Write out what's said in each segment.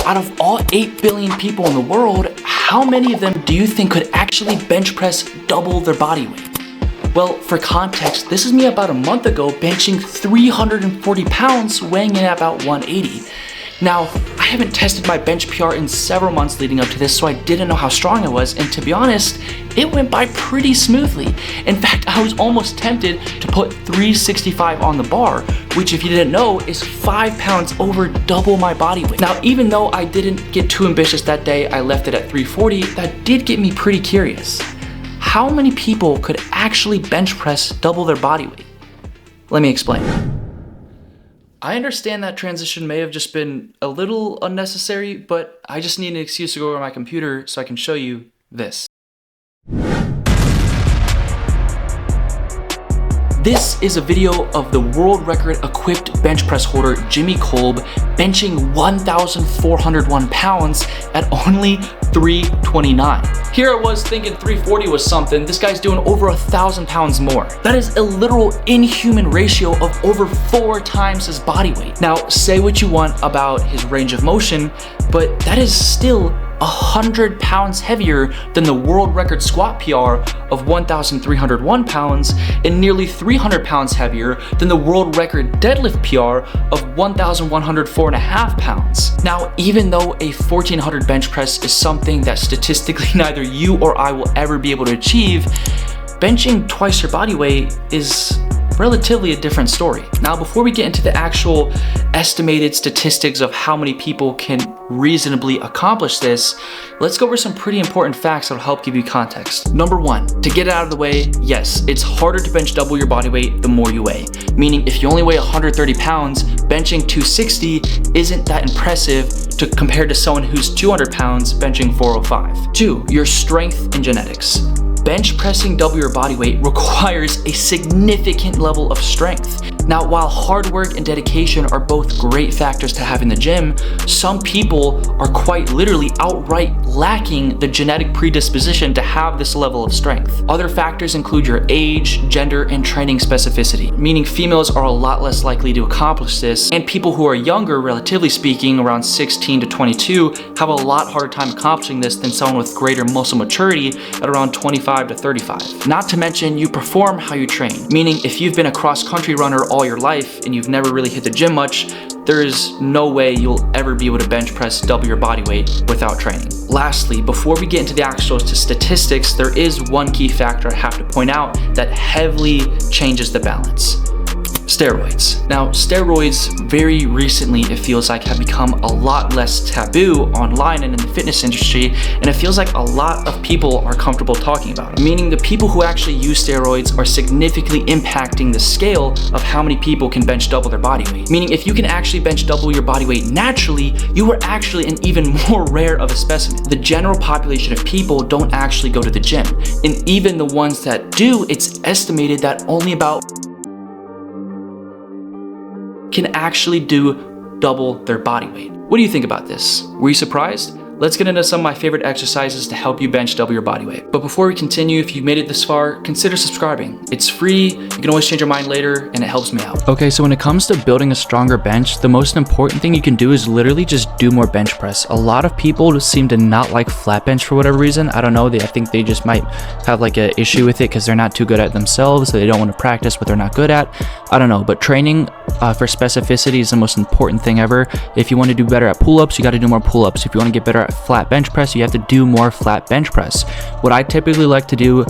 out of all 8 billion people in the world, how many of them do you think could actually bench press double their body weight? Well, for context, this is me about a month ago benching 340 pounds, weighing in at about 180. Now, I haven't tested my bench PR in several months leading up to this, so I didn't know how strong I was, and to be honest, it went by pretty smoothly. In fact, I was almost tempted to put 365 on the bar, which if you didn't know, is 5 pounds over double my body weight. Now, even though I didn't get too ambitious that day, I left it at 340, that did get me pretty curious. How many people could actually bench press double their body weight? Let me explain. I understand that transition may have just been a little unnecessary, but I just need an excuse to go over my computer so I can show you this. This is a video of the world record equipped bench press holder Jimmy Kolb benching 1,401 pounds at only 329. Here I was thinking 340 was something. This guy's doing over 1,000 pounds more. That is a literal inhuman ratio of over 4 times his body weight. Now, say what you want about his range of motion, but that is still 100 pounds heavier than the world record squat PR of 1,301 pounds and nearly 300 pounds heavier than the world record deadlift PR of 1,104.5 pounds. Now, even though a 1,400 bench press is something that statistically neither you or I will ever be able to achieve, benching twice your body weight is relatively a different story. Now, before we get into the actual estimated statistics of how many people can reasonably accomplish this, let's go over some pretty important facts that'll help give you context. Number 1, to get it out of the way, yes, it's harder to bench double your body weight the more you weigh. Meaning if you only weigh 130 pounds, benching 260 isn't that impressive compared to someone who's 200 pounds benching 405. 2, your strength and genetics. Bench pressing double your body weight requires a significant level of strength. Now, while hard work and dedication are both great factors to have in the gym, some people are quite literally outright lacking the genetic predisposition to have this level of strength. Other factors include your age, gender, and training specificity, meaning females are a lot less likely to accomplish this, and people who are younger, relatively speaking, around 16 to 22, have a lot harder time accomplishing this than someone with greater muscle maturity at around 25 to 35. Not to mention, you perform how you train, meaning if you've been a cross-country runner all your life and you've never really hit the gym much, there is no way you'll ever be able to bench press double your body weight without training. Lastly, before we get into the actual statistics, there is one key factor I have to point out that heavily changes the balance. Steroids. Now, steroids very recently, it feels like, have become a lot less taboo online and in the fitness industry, and it feels like a lot of people are comfortable talking about it. Meaning the people who actually use steroids are significantly impacting the scale of how many people can bench double their body weight. Meaning if you can actually bench double your body weight naturally, you are actually an even more rare of a specimen. The general population of people don't actually go to the gym, and even the ones that do, it's estimated that only about can actually do double their body weight. What do you think about this? Were you surprised? Let's get into some of my favorite exercises to help you bench double your body weight. But before we continue, if you've made it this far, consider subscribing. It's free, you can always change your mind later, and it helps me out. Okay, so when it comes to building a stronger bench, the most important thing you can do is literally just do more bench press. A lot of people seem to not like flat bench for whatever reason. I don't know, I think they just might have like an issue with it because they're not too good at themselves, so they don't want to practice what they're not good at. I don't know, but training for specificity is the most important thing ever. If you want to do better at pull-ups, you got to do more pull-ups. If you want to get better at flat bench press, you have to do more flat bench press. What I typically like to do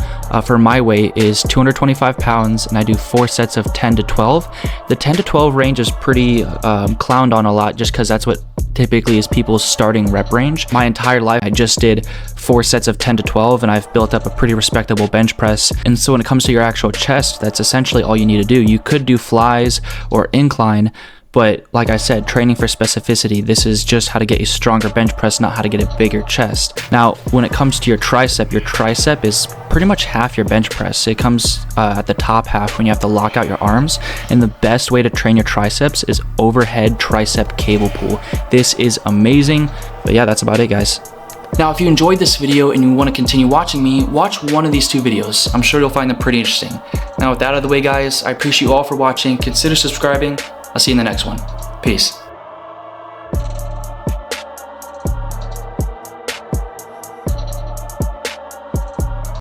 for my weight is 225 pounds, and I do 4 sets of 10 to 12. The 10 to 12 range is pretty clowned on a lot just because that's what typically is people's starting rep range. My entire life, I just did 4 sets of 10 to 12, and I've built up a pretty respectable bench press. And so when it comes to your actual chest, that's essentially all you need to do. You could do flies or incline, but like I said, training for specificity, this is just how to get a stronger bench press, not how to get a bigger chest. Now, when it comes to your tricep is pretty much half your bench press. It comes at the top half when you have to lock out your arms, and the best way to train your triceps is overhead tricep cable pull. This is amazing, but yeah, that's about it, guys. Now, if you enjoyed this video and you want to continue watching me, watch one of these 2 videos. I'm sure you'll find them pretty interesting. Now, with that out of the way, guys, I appreciate you all for watching. Consider subscribing. I'll see you in the next one. Peace.